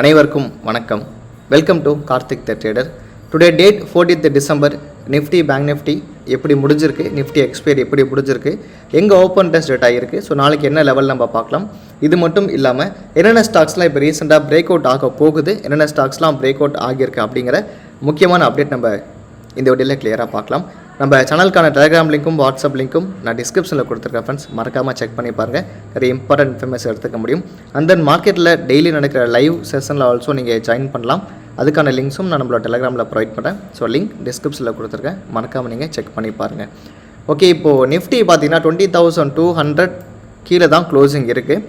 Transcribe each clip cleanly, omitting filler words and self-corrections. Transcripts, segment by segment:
அனைவருக்கும் வணக்கம். Welcome to Karthik the trader. Today date 14th December. Nifty bank Nifty எப்படி முடிஞ்சிருக்கு, நிஃப்டி எக்ஸ்பைரி எப்படி முடிஞ்சிருக்கு, எங்கே ஓப்பன் டெஸ்ட் டேட் ஆகிருக்கு, ஸோ நாளைக்கு என்ன லெவல் நம்ம பார்க்கலாம். இது மட்டும் இல்லாமல் என்னென்ன ஸ்டாக்ஸ்லாம் இப்போ ரீசெண்டாக பிரேக் அவுட் ஆக போகுது, என்னென்ன ஸ்டாக்ஸ்லாம் பிரேக் அவுட் ஆகியிருக்கு அப்படிங்கிற முக்கியமான அப்டேட் நம்ம இந்த வீடியோவில் கிளியராக பார்க்கலாம். நம்ம சேனலுக்கான டெலிகிராம் லிங்க்கும் வாட்ஸ்அப் லிங்க்கும் நான் டிஸ்கிரிப்ஷனில் கொடுத்துருக்கேன் ஃப்ரெண்ட்ஸ், மறக்காமல் செக் பண்ணி பாருங்கள். நிறைய இம்பார்ட்டன்ட் இன்ஃபர்மேஷன் எடுத்துக்க முடியும். அண்ட் தென் மார்க்கெட்டில் டெய்லி நடக்கிற லைவ் செஷனில் ஆல்சோ நீங்கள் ஜாயின் பண்ணலாம். அதுக்கான லிங்க்ஸும் நான் நம்மளோட டெலிகிராமில் ப்ரொவைட் பண்ணுறேன். ஸோ லிங்க் டிஸ்கிரிப்ஷனில் கொடுத்துருக்கேன், மறக்காமல் நீங்கள் செக் பண்ணி பாருங்கள். ஓகே, இப்போது நிஃப்டி பார்த்தீங்கன்னா 20,200 கீழே தான் க்ளோசிங் இருக்குது.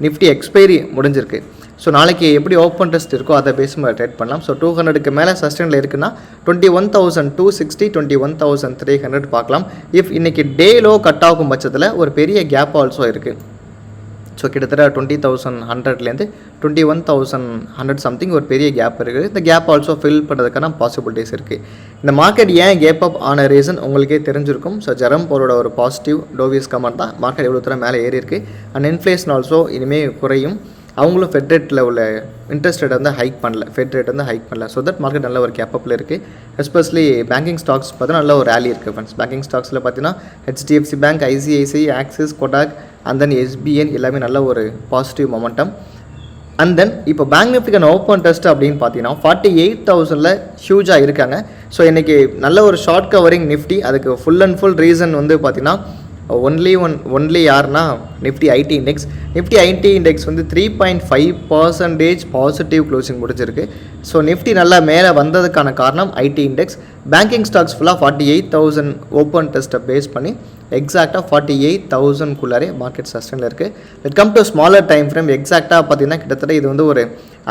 நிஃப்டி எக்ஸ்பைரி முடிஞ்சிருக்கு. ஸோ நாளைக்கு எப்படி ஓப்பன் டெஸ்ட் இருக்கோ அதை பேஸ் ட்ரேட் பண்ணலாம். ஸோ 200க்கு மேலே சஸ்டெயினில் இருக்குன்னா 21,260 21,300 பார்க்கலாம். இஃப் இன்றைக்கி டே லோ கட் ஆகும் பட்சத்தில் ஒரு பெரிய கேப் ஆல்சோ இருக்குது. ஸோ கிட்டத்தட்ட 20,100லேருந்து 21,100 சம்திங் ஒரு பெரிய கேப் இருக்குது. இந்த கேப் ஆல்சோ ஃபில் பண்ணுறதுக்கான பாசிபிலிட்டிஸ் இருக்குது. இந்த மார்க்கெட் ஏன் கேப் அப் ஆன ரீசன் உங்களுக்கே தெரிஞ்சிருக்கும். ஸோ ஜெரம் பவரோட ஒரு பாசிட்டிவ் டோவியஸ் கமெண்ட் தான் மார்க்கெட் எவ்வளோ தூரம் மேலே ஏறி இருக்குது. அண்ட் இன்ஃப்ளேஷன் ஆல்சோ இனிமேல் குறையும். அவங்களும் ஃபெட் ரேட்டில் உள்ள இன்ட்ரெஸ்ட் ரேட் வந்து ஹைக் பண்ணல, ஃபெட் ரேட் வந்து ஹைக் பண்ணல. ஸோ தட் மார்க்கெட் நல்ல ஒரு கேப்பப்பில் இருக்குது. எஸ்பெஷலி பேங்கிங் ஸ்டாக்ஸ் பார்த்தீங்கன்னா நல்ல ஒரு ரேலி இருக்குது ஃப்ரெண்ட்ஸ். பேங்கிங் ஸ்டாக்ஸில் பார்த்தீங்கன்னா HDFC bank, ICICI, axis, Kotak and then SBN எல்லாமே நல்ல ஒரு பாசிட்டிவ் மொமெண்டம். அண்ட் தென் இப்போ பேங்க் நிஃப்டிக்கான ஓப்பன் டெஸ்ட் அப்படின்னு பார்த்தீங்கன்னா 48,000ல் ஹியூஜாக இருக்காங்க. ஸோ இன்றைக்கி நல்ல ஒரு ஷார்ட் கவரிங் நிஃப்டி. அதுக்கு ஃபுல் அண்ட் ஃபுல் ரீசன் வந்து பார்த்தீங்கன்னா ஒன்லி யாருன்னா Nifty ID index. Nifty ID index வந்து 3.5% பாசிட்டிவ் க்ளோசிங் முடிஞ்சிருக்கு. ஸோ நிஃப்டி நல்லா மேலே வந்ததுக்கான காரணம் ஐடி இண்டெக்ஸ். பேங்கிங் ஸ்டாக்ஸ் ஃபுல்லாக 48,000 ஓப்பன் டெஸ்ட்டை பேஸ் பண்ணி எக்ஸாக்டாக 48,000க்குள்ளாரே மார்க்கெட் சஸ்டெயினில் இருக்குது. It come to smaller time frame. எக்ஸாக்டாக பார்த்தீங்கன்னா கிட்டத்தட்ட இது வந்து ஒரு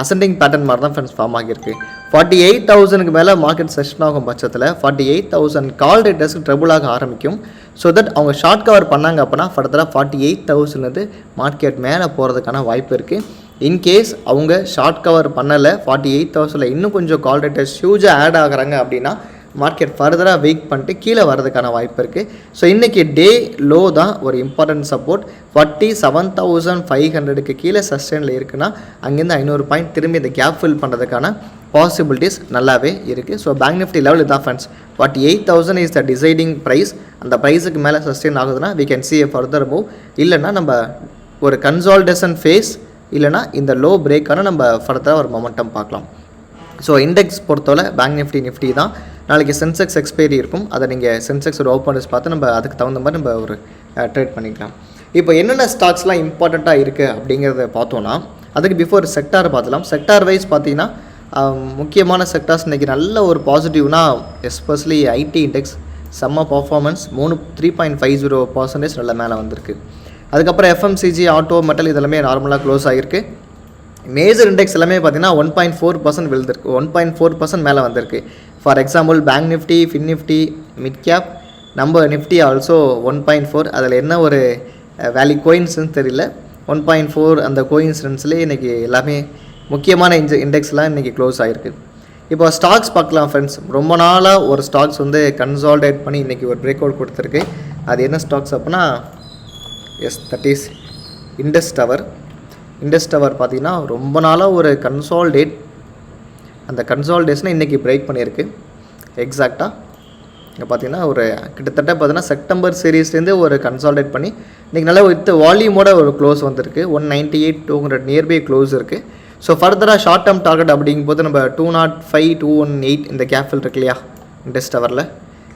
அசெண்டிங் பேட்டர்ன் மாதிரி தான் ஃப்ரெண்ட்ஸ் ஃபார்ம் ஆகியிருக்கு. 48,000க்கு மேலே மார்க்கெட் செஷன் ஆகும் பட்சத்தில் 48,000 கால் ரேட்டர்ஸ்க்கு ட்ரபுள் ஆக ஆரம்பிக்கும். ஸோ தட் அவங்க ஷார்ட் கவர் பண்ணாங்க அப்படின்னா ஃபர்தராக 48,000 மார்க்கெட் மேலே போகிறதுக்கான வாய்ப்பு இருக்குது. இன்கேஸ் அவங்க ஷார்ட் கவர் பண்ணலை, 48,000 இன்னும் கொஞ்சம் கால் ரேட்டர்ஸ் ஹியூஜாக ஆட் ஆகிறாங்க அப்படின்னா மார்க்கெட் ஃபர்தராக வெயிட் பண்ணிட்டு கீழே வரதுக்கான வாய்ப்பு இருக்குது. ஸோ இன்றைக்கி டே லோ தான் ஒரு இம்பார்ட்டன்ட் சப்போர்ட். 47,500க்கு கீழே சஸ்டெயினில் இருக்குன்னா அங்கேருந்து 500 பாயிண்ட் திரும்பி இந்த கேப் ஃபில் பண்ணுறதுக்கான பாசிபிலிட்டிஸ் நல்லாவே இருக்குது. ஸோ பேங்க் நிஃப்டி லெவல் இதான் friends. 48,000 is the deciding price. அந்த ப்ரைஸுக்கு மேலே சஸ்டெயின் ஆகுதுன்னா we can see a further move. இல்லைன்னா நம்ம ஒரு கன்சால்டேஷன் ஃபேஸ், இல்லைனா இந்த லோ பிரேக்கான நம்ம ஃபர்தராக ஒரு மொமெண்டம் பார்க்கலாம். ஸோ இண்டெக்ஸ் பொறுத்தவரை பேங்க் நிஃப்டி தான். நாளைக்கு சென்செக்ஸ் எக்ஸ்பைரி இருக்கும். அதை நீங்கள் சென்செக்ஸ் ஒரு ஓப்பன் டெஸ்ட் பார்த்து நம்ம அதுக்கு தகுந்த மாதிரி நம்ம ஒரு ட்ரேட் பண்ணிக்கலாம். இப்போ என்னென்ன ஸ்டாக்ஸ்லாம் இம்பார்ட்டண்ட்டாக இருக்குது அப்படிங்கிறத பார்த்தோன்னா அதுக்கு பிஃபோர் செக்டார் பார்த்துலாம். செக்டார் வைஸ் பார்த்தீங்கன்னா முக்கியமான செக்டார்ஸ் இன்றைக்கி நல்ல ஒரு பாசிட்டிவ்னா எஸ்பெஷலி ஐடி இண்டெக்ஸ் செம்ம பர்ஃபார்மன்ஸ் 3.50% நல்ல மேலே வந்திருக்கு. அதுக்கப்புறம் FMCG, ஆட்டோ, மெட்டல் இதெல்லாமே நார்மலாக க்ளோஸ் ஆகிருக்கு. மேஜர் இண்டெக்ஸ் எல்லாமே பார்த்தீங்கன்னா 1.4% விழுந்திருக்கு, 1.4% மேலே வந்திருக்கு. For example bank Nifty, fin Nifty, mid cap, நம்ம நிஃப்டி ஆல்சோ 1.4. அதில் என்ன ஒரு வேல்யூ கோயின்சிடன்ஸ் தெரியல, 1.4 அந்த கோயின்சிடன்ஸ்லேயே இன்றைக்கி எல்லாமே முக்கியமான இண்டெக்ஸ்லாம் இன்றைக்கி க்ளோஸ் ஆகிருக்கு. இப்போ ஸ்டாக்ஸ் பார்க்கலாம் ஃப்ரெண்ட்ஸ். ரொம்ப நாளாக ஒரு ஸ்டாக்ஸ் வந்து கன்சால்டேட் பண்ணி இன்றைக்கி ஒரு பிரேக் அவுட் கொடுத்துருக்கு. அது என்ன ஸ்டாக்ஸ் அப்படின்னா that is Indus tower. Indus tower பார்த்திங்கன்னா ரொம்ப நாளாக ஒரு அந்த கன்சால்டேஷனை இன்றைக்கி பிரேக் பண்ணியிருக்கு. எக்ஸாக்டாக இங்கே பார்த்திங்கன்னா ஒரு கிட்டத்தட்ட பார்த்தீங்கன்னா செப்டம்பர் சீரீஸ்லேருந்து ஒரு கன்சால்டேட் பண்ணி இன்றைக்கி நல்லா வித் வால்யூமோட ஒரு க்ளோஸ் வந்திருக்கு. 198-200 நியர்பை க்ளோஸ் இருக்குது. ஸோ ஃபர்தராக ஷார்ட் டேர்ம் டார்கெட் அப்படிங்கும்போது நம்ம 205-218 இந்த கேப் ஃபில் இருக்கு இல்லையா இண்டஸ் டவரில்,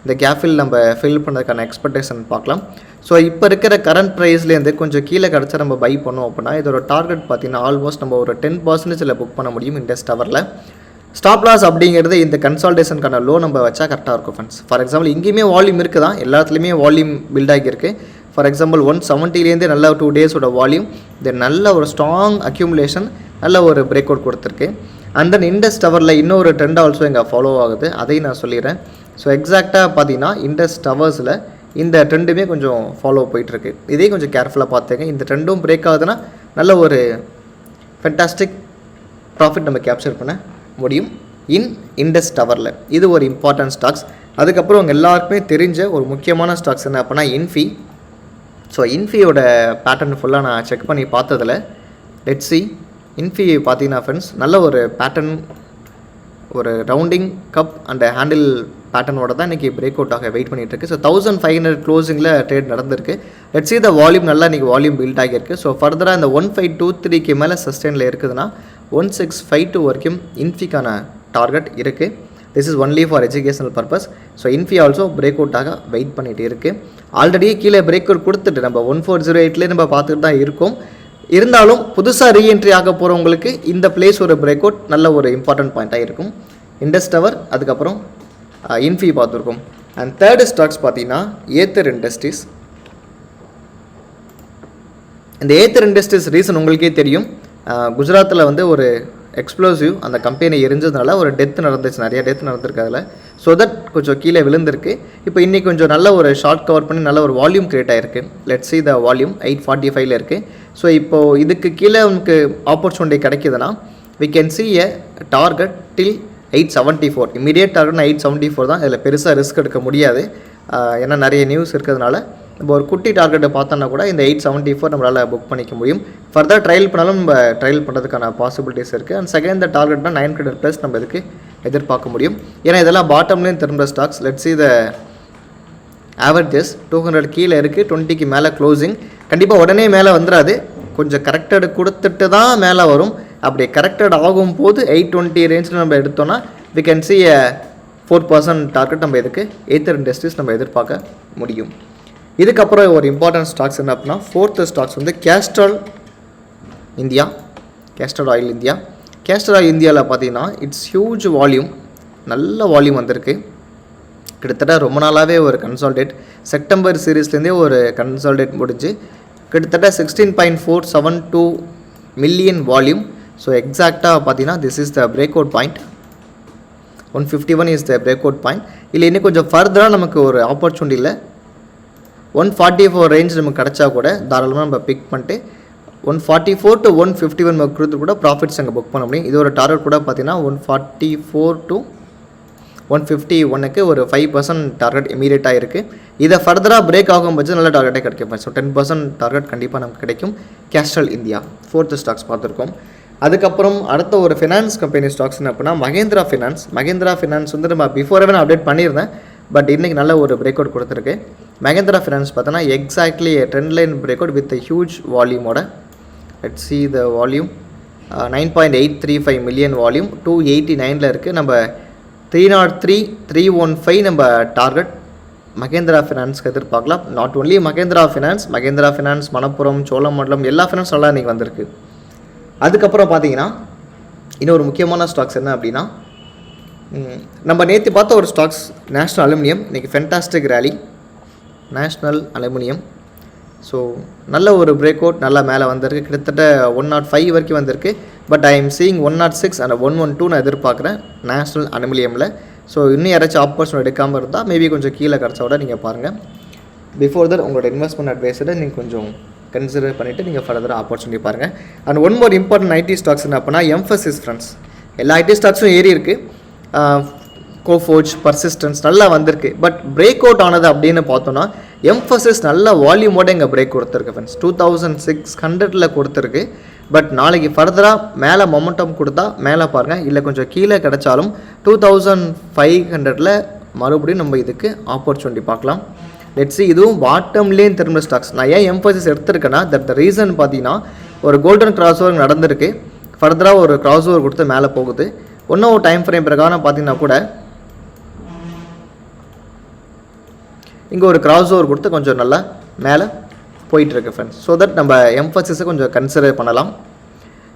இந்த கேப் ஃபில் நம்ம ஃபில் பண்ணுறதுக்கான எக்ஸ்பெக்டேஷன் பார்க்கலாம். ஸோ இப்போ இருக்கிற கரண்ட் ப்ரைஸ்லேருந்து கொஞ்சம் கீழே கிடச்சா நம்ம பை பண்ணோம் அப்படின்னா இதோட டார்கெட் பார்த்திங்கன்னா ஆல்மோஸ்ட் நம்ம ஒரு 10% புக் பண்ண முடியும் இண்டஸ் டவரில். ஸ்டாப் லாஸ் அப்படிங்கிறது இந்த கன்சால்டேஷனுக்கான லோ நம்ம வச்சா கரெக்டாக இருக்கும் ஃப்ரெண்ட்ஸ். ஃபார் எக்ஸாம்பிள் இங்கேயுமே வால்யூம் இருக்குது தான், எல்லாத்துலேயுமே வால்யூம் பில்ட் ஆகியிருக்கு. ஃபார் எக்ஸாம்பிள் 170லேருந்து நல்ல 2 டேஸோட வால்யூம், இது நல்ல ஒரு ஸ்ட்ராங் அக்யூமுலேஷன், நல்ல ஒரு பிரேக் அவுட் கொடுத்துருக்கு. அண்ட் தென் இண்டஸ் டவரில் இன்னொரு ட்ரெண்ட் ஆல்சோ இங்கே ஃபாலோ ஆகுது, அதையும் நான் சொல்லிடுறேன். ஸோ எக்ஸாக்டாக பார்த்தீங்கன்னா இண்டஸ் டவர்ஸில் இந்த ட்ரெண்டுமே கொஞ்சம் ஃபாலோ போயிட்டுருக்கு. இதே கொஞ்சம் கேர்ஃபுல்லாக பார்த்துங்க. இந்த ட்ரெண்டும் பிரேக் ஆகுதுன்னா நல்ல ஒரு ஃபென்டாஸ்டிக் ப்ராஃபிட் நம்ம கேப்சர் பண்ண முடியும் இண்டஸ் டவரில். இது ஒரு இம்பார்ட்டன்ட் ஸ்டாக்ஸ். அதுக்கப்புறம் உங்கள் எல்லாருக்குமே தெரிஞ்ச ஒரு முக்கியமான ஸ்டாக்ஸ் என்ன அப்படின்னா இன்ஃபி. ஸோ இன்ஃபியோட பேட்டர்ன் ஃபுல்லாக நான் செக் பண்ணி பார்த்ததில் லெட்ஸ் சி இன்ஃபி பார்த்தீங்கன்னா ஃப்ரெண்ட்ஸ் நல்ல ஒரு பேட்டர்ன், ஒரு ரவுண்டிங் கப் அண்ட் ஹேண்டில் பேட்டர்னோட தான் இன்றைக்கி பிரேக் அவுட் ஆக வெயிட் பண்ணிட்டு இருக்கு. ஸோ 1500 க்ளோசிங்கில் ட்ரேட் நடந்திருக்கு. லெட்ஸ் see the வால்யூம் நல்லா இன்றைக்கி வால்யூம் பில்ட் ஆகியிருக்கு. ஸோ ஃபர்தராக இந்த 1523க்கு மேலே சஸ்டெயினில் இருக்குதுன்னா 1652 வரைக்கும் இன்ஃபிக்கான டார்கெட் இருக்குது. This is only for educational purpose. So Infy also break அவுட்டாக வெயிட் பண்ணிகிட்டு இருக்குது. ஆல்ரெடி கீழே பிரேக் அவுட் கொடுத்துட்டு நம்ம 1408லேயே நம்ம பார்த்துட்டு தான் இருக்கோம். இருந்தாலும் புதுசாக ரீஎன்ட்ரி ஆக போகிறவங்களுக்கு இந்த பிளேஸ் ஒரு பிரேக் அவுட் நல்ல ஒரு இம்பார்ட்டன்ட் பாயிண்ட்டாக இருக்கும். இண்டஸ் டவர், அதுக்கப்புறம் இன்ஃபி பார்த்துருக்கோம். அண்ட் தேர்டு ஸ்டாக்ஸ் பார்த்தீங்கன்னா ஏத்தர் இண்டஸ்ட்ரீஸ். இந்த ஏத்தர் இண்டஸ்ட்ரீஸ் ரீசன் உங்களுக்கே தெரியும். குஜராத்தில் வந்து ஒரு எக்ஸ்ப்ளோசிவ் அந்த கம்பெனி எரிஞ்சதுனால ஒரு டெத் நடந்துச்சு, நிறைய டெத் நடந்திருக்கு அதில். ஸோ தட் கொஞ்சம் கீழே விழுந்திருக்கு. இப்போ இன்றைக்கி கொஞ்சம் நல்ல ஒரு ஷார்ட் கவர் பண்ணி நல்ல ஒரு வால்யூம் க்ரியேட் ஆகிருக்கு. லெட்ஸ் see the வால்யூம் 845 இருக்குது. ஸோ இப்போது இதுக்கு கீழே உங்களுக்கு ஆப்பர்ச்சுனிட்டி கிடைக்கிதுன்னா we can see a target till 874. Immediate target 874 தான். இதில் பெருசாக ரிஸ்க் எடுக்க முடியாது, ஏன்னா நிறைய நியூஸ் இருக்கிறதுனால. இப்போ ஒரு குட்டி டார்கெட்டை பார்த்தோன்னா கூட இந்த 874 நம்மளால் புக் பண்ணிக்க முடியும். ஃபர்தர் ட்ரையல் பண்ணாலும் நம்ம ட்ரையல் பண்ணுறதுக்கான பாசிபிலிட்டிஸ் இருக்குது. அண்ட் செகண்ட் இந்த டார்கெட்னா 900+ நம்ம இதுக்கு எதிர்பார்க்க முடியும். ஏன்னா இதெல்லாம் பாட்டம்லேயும் திரும்ப stocks. Let's see the averages 200 கீழே இருக்குது, 20க்கு மேலே க்ளோசிங். கண்டிப்பாக உடனே மேலே வந்துடாது, கொஞ்சம் கரெக்டட் கொடுத்துட்டு தான் மேலே வரும். அப்படி கரெக்டட் ஆகும்போது 820 ரேஞ்சில் நம்ம எடுத்தோன்னா we can see a 4% target நம்ம இதுக்கு ஏத்தர் இண்டஸ்ட்ரீஸ் நம்ம எதிர்பார்க்க முடியும். இதுக்கப்புறம் ஒரு இம்பார்ட்டன்ட் ஸ்டாக்ஸ் என்ன அப்படின்னா, ஃபோர்த்து ஸ்டாக்ஸ் வந்து Castrol India. Castor oil India. Castor oil இந்தியாவில் பார்த்தீங்கன்னா இட்ஸ் ஹியூஜ் வால்யூம், நல்ல வால்யூம் வந்திருக்கு. கிட்டத்தட்ட ரொம்ப நாளாகவே ஒரு கன்சால்டேட், செப்டம்பர் சீரீஸ்லேருந்தே ஒரு கன்சால்டேட் முடிஞ்சு கிட்டத்தட்ட 16.472 மில்லியன் வால்யூம். ஸோ எக்ஸாக்டாக பார்த்தீங்கன்னா this is the break out point. 151 is the break out point. இல்லை இன்னும் கொஞ்சம் ஃபர்தராக நமக்கு ஒரு ஆப்பர்ச்சுனிட்டியில் 144 ரேஞ்ச் நமக்கு கிடச்சா கூட தாராளமாக நம்ம பிக் பண்ணிட்டு 144 to 151 நம்ம கொடுத்து கூட ப்ராஃபிட்ஸ் அங்கே புக் பண்ண முடியும். இது ஒரு டார்கெட் கூட பார்த்தீங்கன்னா 144 to 151க்கு ஒரு 5% டார்கெட் இமீடியட்டாக இருக்குது. இதை ஃபர்தராக பிரேக் ஆகும் பட்சம் நல்ல டார்கெட்டே கிடைக்கும். ஸோ 10% டார்கெட் கண்டிப்பாக நமக்கு கிடைக்கும். கேஸ்ட்ரால் இந்தியா ஃபோர்த்து ஸ்டாக்ஸ் பார்த்துருக்கோம். அதுக்கப்புறம் அடுத்த ஒரு ஃபினான்ஸ் கம்பெனி ஸ்டாக்ஸ் என்ன அப்படின்னா மகேந்திரா ஃபினான்ஸ். மகேந்திரா ஃபினான்ஸ் வந்து நம்ம பிஃபோரவே நான் அப்டேட் பண்ணியிருந்தேன், பட் இன்றைக்கி நல்ல ஒரு பிரேக் அவுட் கொடுத்துருக்கு. மகேந்திரா ஃபினான்ஸ் பார்த்தோன்னா exactly trend line break out with huge வால்யூமோட. Let's see the volume 9.835 million volume 289 இருக்குது. நம்ம 303 315 நம்ம டார்கெட் மகேந்திரா ஃபினான்ஸ்க்கு எதிர்பார்க்கலாம். Not only Mahindra Finance, Manappuram, Cholamandalam எல்லா ஃபினான்ஸ் நல்லா இன்றைக்கி வந்திருக்கு. அதுக்கப்புறம் பார்த்தீங்கன்னா இன்னொரு முக்கியமான ஸ்டாக்ஸ் என்ன அப்படின்னா, நம்ம நேற்று பார்த்த ஒரு ஸ்டாக்ஸ் நேஷ்னல் அலுமினியம். இன்றைக்கி fantastic rally national aluminium. So நல்ல ஒரு பிரேக் அவுட் நல்லா மேலே வந்திருக்கு. கிட்டத்தட்ட 105 வரைக்கும் வந்திருக்கு. But I am seeing 106 and 112 நான் எதிர்பார்க்குறேன் நேஷ்னல் அலுமினியமில். ஸோ இன்னும் யாராச்சும் ஆப்பர்ச்சுனிட்டி எடுக்காமல் இருந்தால் மேபி கொஞ்சம் கீழே கிடச்சா விட நீங்கள் பாருங்கள். பிஃபோர் தட் உங்களோட இன்வெஸ்ட்மெண்ட் அட்வைஸரை நீங்கள் கொஞ்சம் கன்சிடர் பண்ணிவிட்டு நீங்கள் ஃபர்தராக ஆப்பர்ச்சுனிட்டி பாருங்கள். And one more important ID stocks என்ன அப்படின்னா எம்ஃபசிஸ் ஃப்ரெண்ட்ஸ். எல்லா ஐடி ஸ்டாக்ஸும் ஏறி இருக்குது. கோஃபோர்ஜ், பர்சிஸ்டன்ஸ் நல்லா வந்திருக்கு. பட் பிரேக் அவுட் ஆனது அப்படின்னு பார்த்தோன்னா எம்ஃபசிஸ் நல்ல வால்யூமோட இங்கே பிரேக் கொடுத்துருக்கு ஃப்ரெண்ட்ஸ். 2600 கொடுத்துருக்கு. பட் நாளைக்கு ஃபர்தராக மேலே மொமெண்டம் கொடுத்தா மேலே பாருங்கள், இல்லை கொஞ்சம் கீழே கிடச்சாலும் 2500 மறுபடியும் நம்ம இதுக்கு ஆப்பர்ச்சுனிட்டி பார்க்கலாம். லெட்ஸ் இதுவும் பாட்டம்லேயும் திரும்ப ஸ்டாக்ஸ். நான் ஏன் எம்ஃபசிஸ் எடுத்திருக்கேன்னா த ரீசன் பார்த்தீங்கன்னா ஒரு கோல்டன் கிராஸ் ஓவர் நடந்திருக்கு. ஃபர்தராக ஒரு கிராஸ் ஓவர் கொடுத்து மேலே போகுது. இன்னும் ஒரு டைம் ஃப்ரேம் பிரகாரம் பார்த்தீங்கன்னா கூட இங்கே ஒரு கிராஸ் ஓவர் கொடுத்து கொஞ்சம் நல்லா மேலே போயிட்டுருக்கு ஃப்ரெண்ட்ஸ். ஸோ தட் நம்ம எம்ஃபசிஸை கொஞ்சம் கன்சிடர் பண்ணலாம்.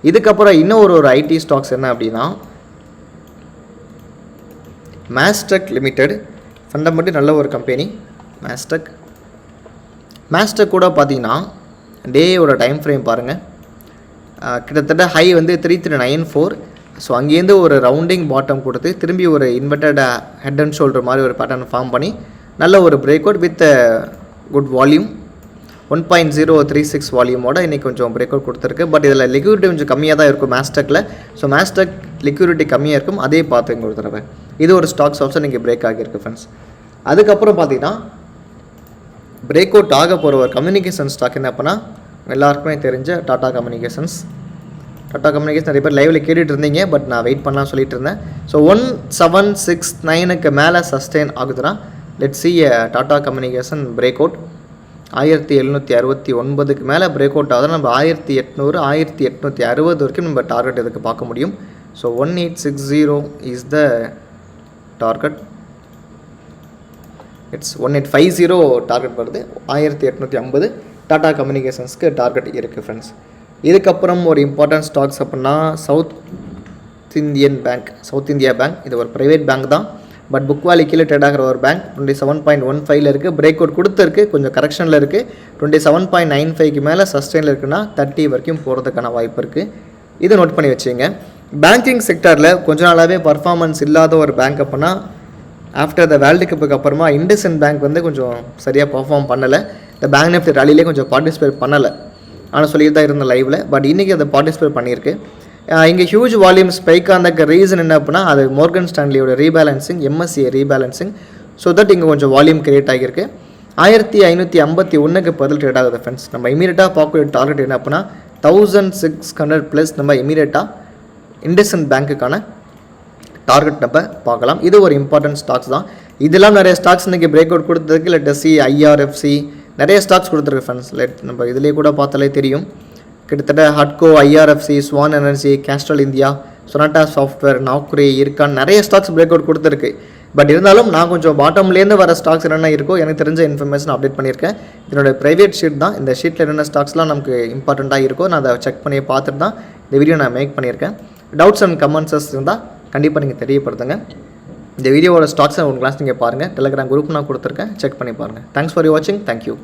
இதுக்கப்புறம் இன்னும் ஒரு ஐடி ஸ்டாக்ஸ் என்ன அப்படின்னா மாஸ்டெக் லிமிடெட். ஃபண்டமெண்டலி நல்ல ஒரு கம்பெனி மாஸ்டெக் கூட பார்த்தீங்கன்னா டேயோட டைம் ஃப்ரேம் பாருங்கள். கிட்டத்தட்ட ஹை வந்து 3394. ஸோ அங்கேருந்து ஒரு ரவுண்டிங் பாட்டம் கொடுத்து திரும்பி ஒரு இன்வெர்டட் ஹெட் அண்ட் ஷோல்டர் மாதிரி ஒரு பேட்டர்ன் ஃபார்ம் பண்ணி நல்ல ஒரு break out with good volume 1.036 வால்யூமோட இன்றைக்கி கொஞ்சம் பிரேக் அவுட் கொடுத்துருக்கு. பட் இதில் லிக்விடிட்டி கொஞ்சம் கம்மியாக தான் இருக்கும் மாஸ்டெக்கில். ஸோ மாஸ்டெக் லிக்விடிட்டி கம்மியாக இருக்கும், அதே பார்த்துங்க ஒரு தடவை. இது ஒரு ஸ்டாக்ஸ் ஆல்சோ இன்றைக்கி பிரேக் ஆகியிருக்கு ஃப்ரெண்ட்ஸ். அதுக்கப்புறம் பார்த்தீங்கன்னா பிரேக் அவுட் ஆக போகிற ஒரு கம்யூனிகேஷன் ஸ்டாக் என்ன அப்படின்னா எல்லாருக்குமே தெரிஞ்ச டாடா கம்யூனிகேஷன்ஸ். டாடா கம்யூனிகேஷன் நிறைய பேர் லைவில் கேட்டுட்டு இருந்தீங்க, பட் நான் வெயிட் பண்ணலாம் சொல்லிட்டு இருந்தேன். ஸோ 1769க்கு மேலே சஸ்டெயின் ஆகுதுன்னா let's see Tata communication break out. 1769க்கு மேலே பிரேக் அவுட் ஆகுதுன்னா நம்ம 1800 1860 வரைக்கும் நம்ம டார்கெட் இதுக்கு பார்க்க முடியும். So 1860 is the target. It's 1850 target வருது. 1850 டாடா கம்யூனிகேஷன்ஸ்க்கு டார்கெட் இருக்குது ஃப்ரெண்ட்ஸ். இதுக்கப்புறம் ஒரு இம்பார்ட்டன்ட் ஸ்டாக்ஸ் அப்படின்னா சவுத் இந்தியா பேங்க். இது ஒரு ப்ரைவேட் பேங்க் தான், பட் புக் வேல்யூ கீழே ட்ரேட் ஆகிற ஒரு பேங்க். 27.15 இருக்குது. பிரேக் அவுட் கொடுத்துருக்கு, கொஞ்சம் கரெக்ஷனில் இருக்குது. 27.95க்கு மேலே சஸ்டெயினில் இருக்குன்னா 30 வரைக்கும் போகிறதுக்கான வாய்ப்பு இருக்குது. இதை நோட் பண்ணி வச்சுங்க. பேங்கிங் செக்டரில் கொஞ்ச நாளாகவே பர்ஃபார்மன்ஸ் இல்லாத ஒரு பேங்க் அப்படின்னா ஆஃப்டர் த வேர்ல்டு கப்புக்கு அப்புறமா இண்டஸ்இண்ட் பேங்க் வந்து கொஞ்சம் சரியாக பர்ஃபார்ம் பண்ணலை. இந்த பேங்க் நிஃப்டி ரேலியிலே கொஞ்சம் பார்ட்டிசிபேட் பண்ணலை, ஆனால் சொல்லிட்டு தான் இருந்த லைவில். பட் இன்றைக்கி அதை பார்ட்டிசிபேட் பண்ணியிருக்கு. இங்கே ஹியூஜ் வால்யூம் ஸ்பைக் ஆனதுக்கு ரீசன் என்ன அப்படின்னா அது மோர்கன் ஸ்டான்லியோட rebalancing, MSCI rebalancing. So that இங்கே கொஞ்சம் வால்யூம் கிரியேட் ஆகியிருக்கு. 1551க்கு பதில் ட்ரேட் ஆகுது ஃப்ரெண்ட்ஸ். நம்ம இமீடியட்டாக பார்க்கக்கூடிய டார்கெட் என்ன அப்படின்னா 1600+ நம்ம இமீடியட்டாக இண்டஸ்இண்ட் பேங்க்குக்கான டார்கெட் நம்ம பார்க்கலாம். இது ஒரு இம்பார்ட்டன்ட் ஸ்டாக்ஸ் தான். இதெல்லாம் நிறைய ஸ்டாக்ஸ் இன்றைக்கி பிரேக் அவுட் கொடுத்ததுக்கு லெட்டசி, IRFC நிறைய ஸ்டாக்ஸ் கொடுத்துருக்கு ஃப்ரெண்ட்ஸ். நம்ம இதிலே கூட பார்த்தாலே தெரியும். கிட்டத்தட்ட ஹட்கோ, IRFC, Swan energy, Castrol India, Sonata software, Naukri, இருக்கான் நிறைய ஸ்டாக்ஸ் பிரேக் அவுட் கொடுத்துருக்கு. பட் இருந்தாலும் நான் கொஞ்சம் பாட்டம்லேருந்து வர ஸ்டாக்ஸ் என்னென்ன இருக்கோ எனக்கு தெரிஞ்ச இன்ஃபர்மேஷன் அப்டேட் பண்ணியிருக்கேன். இதனுடைய ப்ரைவேட் ஷீட் தான். இந்த ஷீட்டில் என்னென்ன ஸ்டாக்ஸ்லாம் நமக்கு இம்பார்ட்டண்ட்டாக இருக்கோ நான் அதை செக் பண்ணி பார்த்துட்டு தான் இந்த வீடியோ நான் மேக் பண்ணியிருக்கேன். டவுட்ஸ் அண்ட் கமெண்ட்ஸஸ் இருந்தால் கண்டிப்பாக நீங்கள் தெரியப்படுத்துங்க. இந்த வீடியோவோட ஸ்டாக்ஸை உங்கள் கிளாஸ் நீங்கள் பாருங்கள். டெலிகிராம் குரூப் நான் கொடுத்துருக்கேன், செக் பண்ணி பாருங்கள். தேங்க்ஸ் ஃபார் வாட்சிங். தேங்க்யூ.